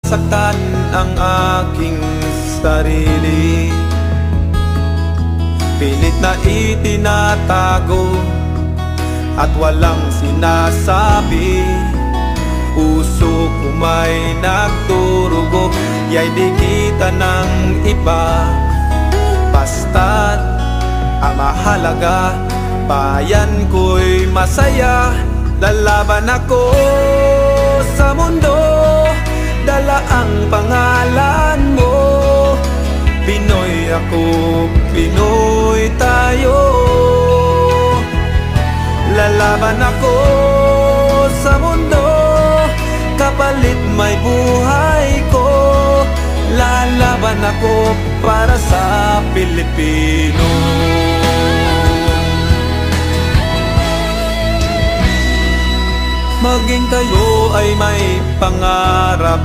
saktan ang aking sarili. Pilit na itinatago at walang sinasabi. Puso ko may nagturugo, ya'y di kita ng iba. Basta't ang mahalaga, bayan ko'y masaya. Lalaban ako sa mundo, dala ang pangalan mo. Pinoy ako, Pinoy tayo. Lalaban ako sa mundo, kapalit may buhay ko. Lalaban ako para sa Pilipino. Maging kayo ay may pangarap,